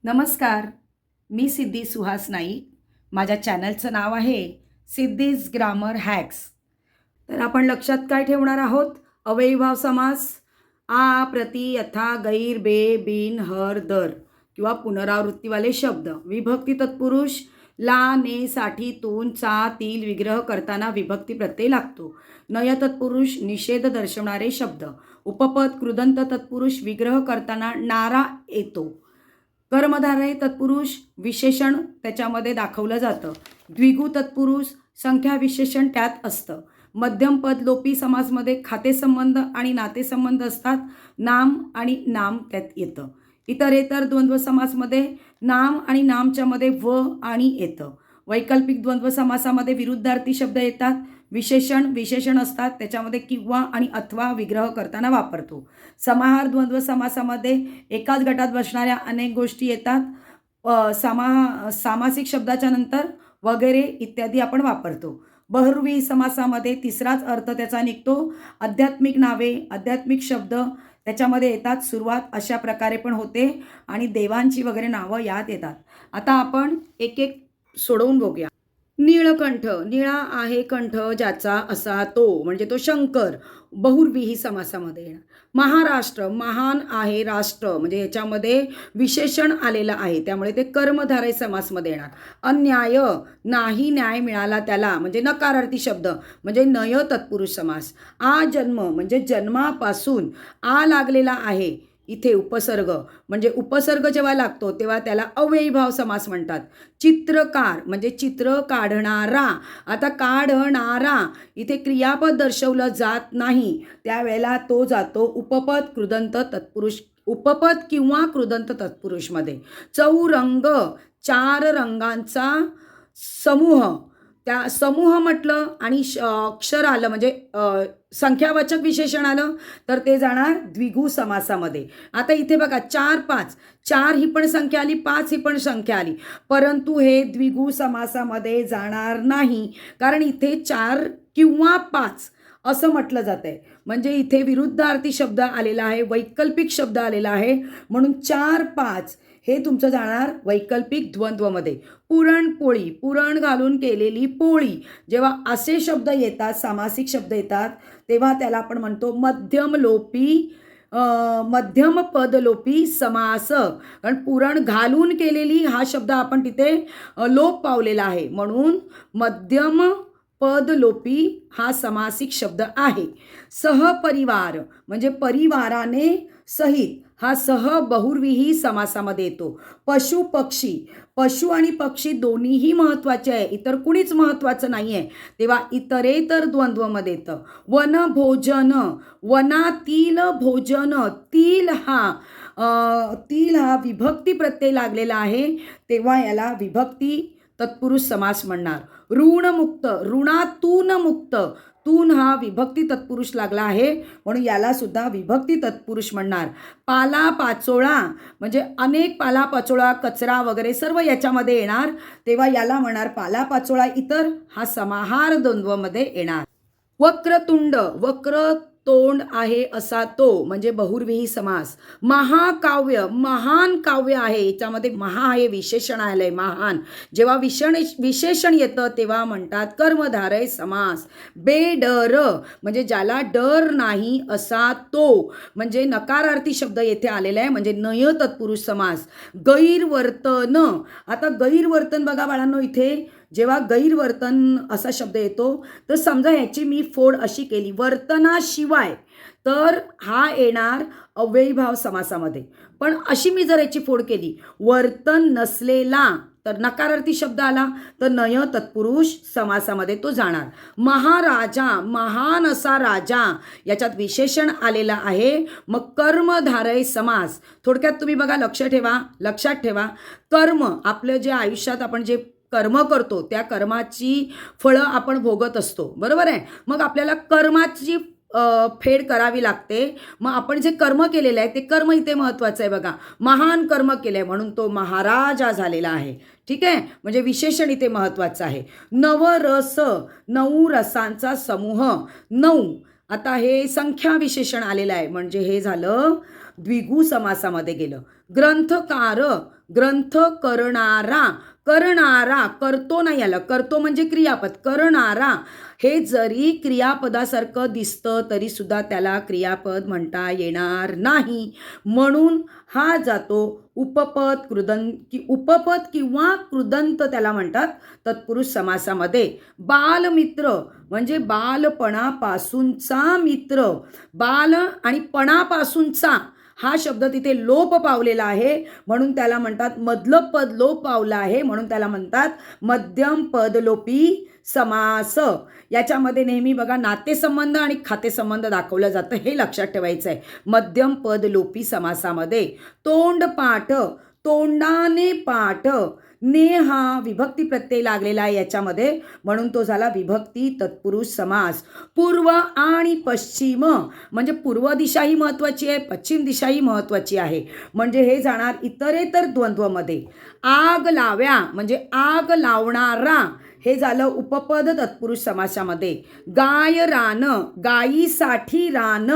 नमस्कार. मी सिद्धी सुहास नाईक. माझ्या चॅनलचं नाव आहे सिद्धीज ग्रामर हॅक्स. तर आपण लक्षात काय ठेवणार आहोत? अव्ययीभाव समास आ, प्रति, यथा, गैर, बे, बिन, हर, दर किंवा पुनरावृत्तीवाले शब्द. विभक्ती तत्पुरुष ला, ने, साठी, तून, चा, तील विग्रह करताना विभक्ती प्रत्यय लागतो. नय तत्पुरुष निषेध दर्शवणारे शब्द. उपपद कृदंत तत्पुरुष विग्रह करताना नारा येतो. कर्मधारय तत्पुरुष विशेषण त्याच्यामध्ये दाखवलं जातं. द्विगु तत्पुरुष संख्या विशेषण त्यात असतं. मध्यम पद लोपी समासमध्ये खातेसंबंध आणि नातेसंबंध असतात. नाम आणि नाम त्यात येतं. इतरेतर द्वंद्व समासमध्ये नाम आणि नामच्या मध्ये व आणि येतं. वैकल्पिक द्वंद्व समासामध्ये विरुद्धार्थी शब्द येतात. विशेषण असतात त्याच्यामध्ये किंवा आणि अथवा विग्रह करताना वापरतो. समाहार द्वंद्व समासामध्ये एकाच गटात बसणाऱ्या अनेक गोष्टी येतात. सामासिक शब्दाच्या नंतर वगैरे इत्यादी आपण वापरतो. बहुव्रीही समासामध्ये तिसराच अर्थ त्याचा निघतो. आध्यात्मिक नावे आध्यात्मिक शब्द त्याच्यामध्ये येतात. सुरुवात अशा प्रकारे पण होते आणि देवांची वगैरे नावं यात येतात. आता आपण एक एक सोडवून बघूया. नीळकंठ, निळा आहे कंठ ज्याचा असा तो, म्हणजे तो शंकर, बहुव्रीही समासामध्ये येणार. महाराष्ट्र, महान आहे राष्ट्र, म्हणजे याच्यामध्ये विशेषण आलेलं आहे त्यामुळे ते कर्मधारय समासमध्ये येणार. अन्याय, नाही न्याय मिळाला त्याला, म्हणजे नकारार्थी शब्द, म्हणजे नय तत्पुरुष समास. आ जन्म, म्हणजे जन्मापासून आ लागलेला आहे, इथे उपसर्ग, म्हणजे उपसर्ग जेव्हा लागतो तेव्हा त्याला अव्ययीभाव समास म्हणतात. चित्रकार, म्हणजे चित्र काढणारा. आता काढणारा इथे क्रियापद दर्शवलं जात नाही त्यावेळेला तो जातो उपपद कृदंत तत्पुरुष, उपपद किंवा कृदंत तत्पुरुषमध्ये. चौरंग, चार रंगांचा समूह. त्या समूह म्हटलं आणि अक्षर आलं म्हणजे संख्यावाचक विशेषण आलं तर ते जाणार द्विगु समासामध्ये. आता इथे बघा 4, 5, 4 ही पण संख्या आली, 5 ही पण संख्या आली, परंतु हे द्विगु समासामध्ये जाणार नाही कारण इथे 4 किंवा 5 असं म्हटलं जातं आहे. म्हणजे इथे विरुद्धार्थी शब्द आलेला आहे, वैकल्पिक शब्द आलेला आहे, म्हणून 4, 5 हे तुमचं जाणार वैकल्पिक द्वंद्वमध्ये. पुरणपोळी, पुरण घालून केलेली पोळी. जेव्हा असे शब्द येतात, सामासिक शब्द येतात, तेव्हा त्याला आपण म्हणतो मध्यम पदलोपी समास. कारण पुरण घालून केलेली हा शब्द आपण तिथे लोप पावलेला आहे, म्हणून मध्यम पदलोपी हा समासिक शब्द आहे. सहपरिवार, म्हणजे परिवाराने सहित, हा सह बहुव्रीही समासामध्ये येतो. पशु पक्षी, पशु आणि पक्षी दोन्हीही महत्त्वाचे आहे, इतर कुणीच महत्त्वाचं नाही आहे, तेव्हा इतरेतर द्वंद्वमध्ये येतं. वन भोजन, वनातील भोजन, तील हा विभक्ती प्रत्यय लागलेला आहे तेव्हा याला विभक्ती तत्पुरुष समास म्हणणार. ऋणमुक्त, ऋणातून मुक्त, तून हा विभक्ती तत्पुरुष लागला आहे म्हणून याला सुद्धा विभक्ती तत्पुरुष म्हणणार. पालापाचोळा, म्हणजे अनेक पालापाचोळा, कचरा वगैरे सर्व याच्यामध्ये येणार तेव्हा याला म्हणणार पालापाचोळा. इतर हा समाहार द्वंद्वमध्ये येणार. वक्रतुंड, वक्र तोंड आहे असा तो, म्हणजे बहुव्रीही समास. महाकाव्य, महान काव्य आहे, याच्यामध्ये महा हे विशेषण आलंय, महान. जेव्हा विशेषण येतं तेव्हा म्हणतात कर्मधारय समास. बेडर, म्हणजे ज्याला डर नाही असा तो, म्हणजे नकारार्थी शब्द येथे आलेला आहे, म्हणजे नय तत्पुरुष समास. गैरवर्तन, आता गैरवर्तन बघा बाळांनो, इथे जेव्हा गैरवर्तन असा शब्द येतो तर समजा याची मी फोड अशी केली वर्तनाशिवाय, तर हा येणार अव्ययीभाव समासामध्ये. पण अशी मी जर याची फोड केली वर्तन नसलेला, तर नकारार्थी शब्द आला तर नय तत्पुरुष समासामध्ये तो जाणार. महाराजा, महान असा राजा, याच्यात विशेषण आलेला आहे, मग कर्मधारय समास. थोडक्यात तुम्ही बघा, लक्षात ठेवा, कर्म आपलं जे आयुष्यात आपण जे कर्म करतो त्या कर्माची फळं आपण भोगत असतो, बरोबर आहे. मग आपल्याला कर्माची फेड करावी लागते. मग आपण जे कर्म केलेलं आहे ते कर्म इथे महत्त्वाचं आहे बघा. महान कर्म केलं आहे म्हणून तो महाराजा झालेला आहे, ठीक आहे, म्हणजे विशेषण इथे महत्त्वाचं आहे. नवरस, 9 रसांचा समूह, 9. आता हे संख्या विशेषण आलेलं आहे म्हणजे हे झालं द्विगु समासामध्ये गेलं. ग्रंथकार, ग्रंथ करणारा, करणारा, करतो नाही आलं, करतो म्हणजे क्रियापद, करणारा हे जरी क्रियापदासारखं दिसतं तरी सुद्धा त्याला क्रियापद म्हणता येणार नाही. म्हणून हा जातो उपपद उपपद किंवा कृदंत त्याला म्हणतात तत्पुरुष समासामध्ये. बालमित्र म्हणजे बालपणापासूनचा मित्र, बाल आणि पणापासूनचा हा शब्द तिथे लोप पावलेला आहे म्हणून त्याला म्हणतात, मधलं पद लोप पावलं आहे म्हणून त्याला म्हणतात मध्यम पदलोपी समास. याच्यामध्ये नेहमी बघा नातेसंबंध आणि खातेसंबंध दाखवलं जातं, हे लक्षात ठेवायचं आहे. मध्यम पदलोपी समासामध्ये तोंडपाठ, तोंडाने पाठ, ने हा विभक्ती प्रत्यय लागलेला आहे याच्यामध्ये म्हणून तो झाला विभक्ती तत्पुरुष समास. पूर्व आणि पश्चिम म्हणजे पूर्व दिशा ही महत्त्वाची आहे, पश्चिम दिशा ही महत्त्वाची आहे म्हणजे हे जाणार इतरेतर द्वंद्वमध्ये. आग लाव्या म्हणजे आग लावणारा हे झालं उपपद तत्पुरुष समासामध्ये. गाय रान, गायीसाठी रान,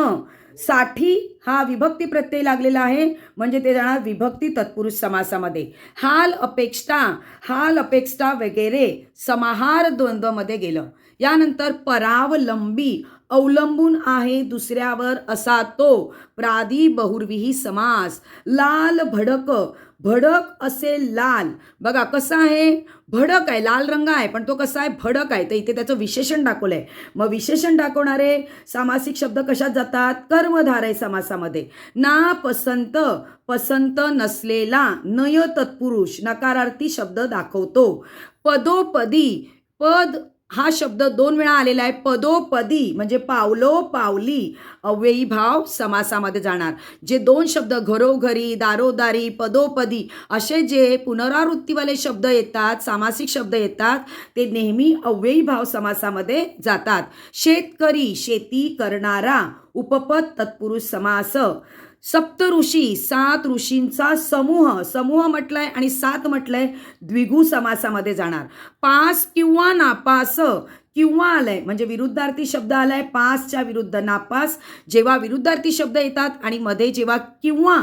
साठी हा विभक्ती प्रत्यय लागलेला आहे म्हणजे ते जाणार विभक्ती तत्पुरुष समासामध्ये. हाल अपेक्षा, हाल अपेक्षा वगैरे समाहार द्वंद्वमध्ये गेलं. यानंतर परावलंबी, अवलंबून आहे दुसऱ्यावर असा तो प्रादी बहुर्विही समास. लाल भडक, भडक असेल लाल, बघा कसा आहे भडक आहे, लाल रंग आहे पण तो कसा आहे भडक आहे, तर इथे त्याचं विशेषण दाखवलं आहे. मग विशेषण दाखवणारे सामासिक शब्द कशात जातात, कर्मधारय समासामध्ये. ना पसंत, पसंत नसलेला, नय तत्पुरुष नकारार्थी शब्द दाखवतो. पदोपदी, पद हा शब्द 2 वेळा आलेला आहे, पदोपदी म्हणजे पावलो पावली अव्ययी भाव समासामध्ये जाणार. जे 2 शब्द घरोघरी, दारोदारी, पदोपदी असे जे पुनरावृत्तीवाले शब्द येतात, सामासिक शब्द येतात ते नेहमी अव्ययी भाव समासामध्ये जातात. शेतकरी, शेती करणारा उपपद तत्पुरुष समास. सप्तऋषी, 7 ऋषींचा समूह, समूह म्हटलंय आणि 7 म्हटलंय द्विगु समासामध्ये जाणार. पास किंवा नापास, किंवा आलंय म्हणजे विरुद्धार्थी शब्द आलाय, पासच्या विरुद्ध नापास. जेव्हा विरुद्धार्थी शब्द येतात आणि मध्ये जेव्हा किंवा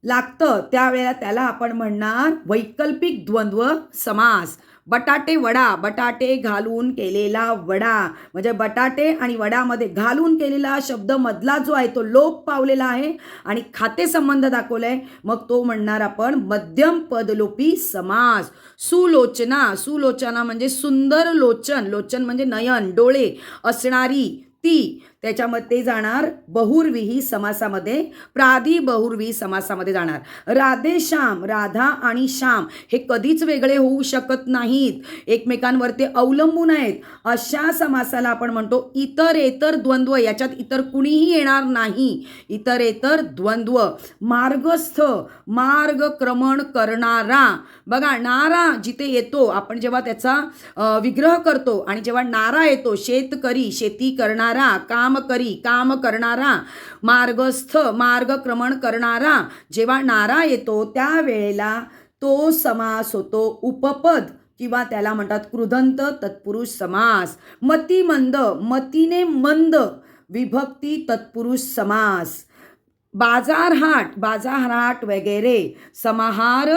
लागतं त्यावेळेला त्याला आपण म्हणणार वैकल्पिक द्वंद्व समास. बटाटे वडा, बटाटे घालून केलेला वडा म्हणजे बटाटे आणि वडामध्ये घालून केलेला शब्द मधला जो आहे तो लोप पावलेला आहे आणि खाते संबंध दाखवला आहे मग तो म्हणणार आपण मध्यम पदलोपी समास. सुलोचना, सुलोचना म्हणजे सुंदर लोचन, लोचन म्हणजे नयन डोळे असणारी ती, त्याच्यामध्ये जाणार बहुर्विही समासामध्ये, प्रादी बहुर्विही समासामध्ये जाणार. राधेश्याम, राधा आणि श्याम हे कधीच वेगळे होऊ शकत नाहीत, एकमेकांवरती अवलंबून आहेत. अशा समासाला आपण म्हणतो इतरेतर द्वंद्व, याच्यात इतर कुणीही येणार नाही, इतरेतर द्वंद्व. मार्गस्थ, मार्गक्रमण करणारा, बघा नारा जिथे येतो आपण जेव्हा त्याचा विग्रह करतो आणि जेव्हा नारा येतो शेतकरी, शेती करणारा, कामकरी, काम करणारा, मार्गस्थ, मार्गक्रमण करणारा, जेव्हा नारा येतो त्यावेळेला तो समास होतो उपपद किंवा त्याला म्हणतात कृदंत तत्पुरुष समास. मतिमंद, मतीने मंद विभक्ती तत्पुरुष समास. बाजारहाट, बाजारहाट वगैरे समाहार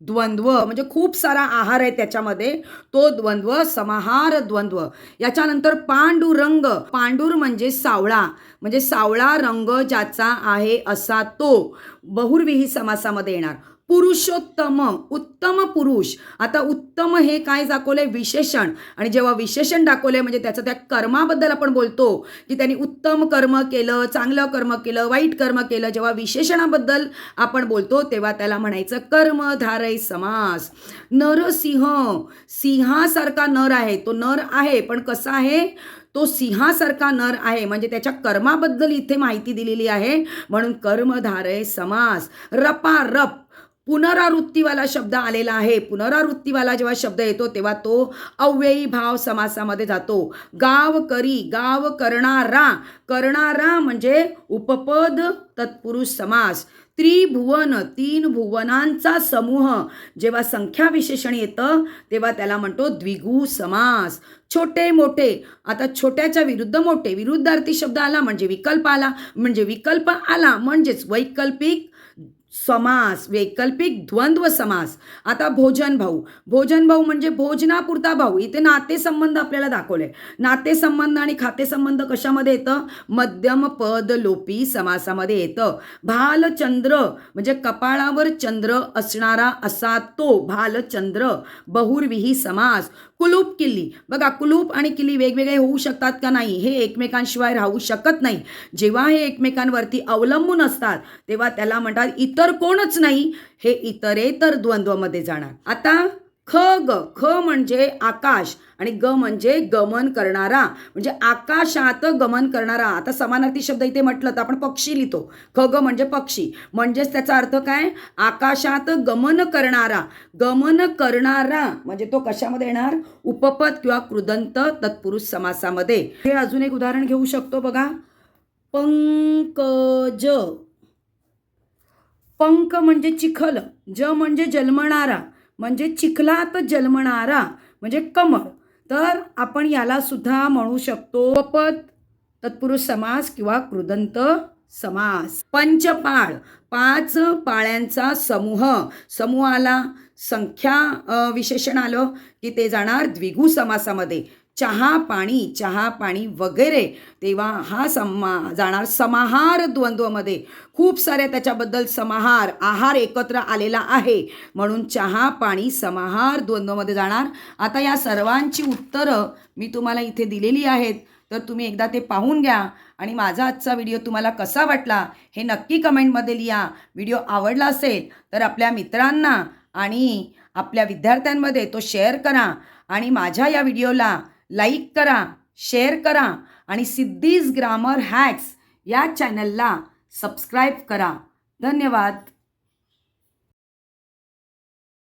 द्वंद्व म्हणजे खूप सारा आहार आहे त्याच्यामध्ये, तो द्वंद्व समाहार द्वंद्व. याच्यानंतर पांडुरंग, पांडुर म्हणजे सावळा, म्हणजे सावळा रंग ज्याचा आहे असा तो बहुर्विही समासामध्ये येणार. पुरुषोत्तम, उत्तम पुरुष. आता उत्तम हे काय दाखवलंय विशेषण आणि जेव्हा विशेषण दाखवलंय म्हणजे त्याचं त्या कर्माबद्दल आपण बोलतो की त्यांनी उत्तम कर्म केलं, चांगलं कर्म केलं, वाईट कर्म केलं. जेव्हा विशेषणाबद्दल आपण बोलतो तेव्हा त्याला म्हणायचं कर्मधारय समास. नरसिंह, सिंहासारखा नर आहे, तो नर आहे पण कसा आहे तो सिंहासारखा नर आहे म्हणजे त्याच्या कर्माबद्दल इथे माहिती दिलेली आहे म्हणून कर्मधारय समास. रपारप, पुनरावृत्तीवाला शब्द आलेला आहे, पुनरावृत्तीवाला जेव्हा शब्द येतो तेव्हा तो अव्ययी भाव समासामध्ये जातो. गावकरी, गाव करणारा, करणारा म्हणजे उपपद तत्पुरुष समास. त्रिभुवन, 3 भुवनांचा समूह जेव्हा संख्या विशेषण येतं तेव्हा त्याला म्हणतो द्विगु समास. छोटे मोठे, आता छोट्याच्या विरुद्ध मोठे, विरुद्धार्थी शब्द आला म्हणजे विकल्प आला, म्हणजे विकल्प आला म्हणजेच वैकल्पिक समास, वैकल्पिक द्वंद्व समास. आता भोजन भाऊ. भोजन भाऊ म्हणजे भोजनापुरता भाऊ. इथे नातेसंबंध आपल्याला दाखवले. नातेसंबंध आणि खातेसंबंध कशामध्ये येतं? मध्यम पद लोपी समासामध्ये येतं. भालचंद्र म्हणजे कपाळावर चंद्र असणारा असा तो भालचंद्र. बहुर्विही समास. कुलूप किल्ली. बघा, कुलूप आणि किल्ली वेगवेगळे होऊ शकतात का? नाही. हे एकमेकांशिवाय राहू शकत नाही. जेव्हा हे एकमेकांवरती अवलंबून असतात तेव्हा त्याला म्हणतात इतर कोणच नाही. हे इतरेतर द्वंद्वमध्ये जाणार. आता ख ग. ख म्हणजे आकाश आणि ग म्हणजे गमन करणारा, म्हणजे आकाशात गमन करणारा. आता समानार्थी शब्द इथे म्हटलं तर आपण पक्षी लिहितो. ख ग म्हणजे पक्षी, म्हणजेच त्याचा अर्थ काय? आकाशात गमन करणारा. गमन करणारा म्हणजे तो कशामध्ये येणार? उपपद किंवा कृदंत तत्पुरुष समासामध्ये. हे अजून एक उदाहरण घेऊ शकतो बघा. पंकज. पंक म्हणजे चिखल, ज म्हणजे जन्मणारा, म्हणजे चिखलात जन्मणारा म्हणजे कमळ. तर आपण याला सुद्धा म्हणू शकतो उपपद तत्पुरुष समास किंवा कृदंत समास. पंचपाळ. 5 पाळ्यांचा समूह. समूहाला संख्या विशेषण आलं की ते जाणार द्विगु समासामध्ये. चहा पाणी, चहा पाणी वगैरे, तेव्हा हा जाणार समाहार द्वंद्वमध्ये. खूप सारे त्याच्याबद्दल समाहार, आहार एकत्र आलेला आहे म्हणून चहा पाणी समाहार द्वंद्वमध्ये जाणार. आता या सर्वांची उत्तरं मी तुम्हाला इथे दिलेली आहेत, तर तुम्ही एकदा ते पाहून घ्या आणि माझा आजचा व्हिडिओ तुम्हाला कसा वाटला हे नक्की कमेंटमध्ये लिहा. व्हिडिओ आवडला असेल तर आपल्या मित्रांना आणि आपल्या विद्यार्थ्यांमध्ये तो शेअर करा आणि माझ्या या व्हिडिओला लाईक करा, शेअर करा आणि सिद्धीज ग्रामर हॅक्स या चॅनलला सबस्क्राईब करा. धन्यवाद.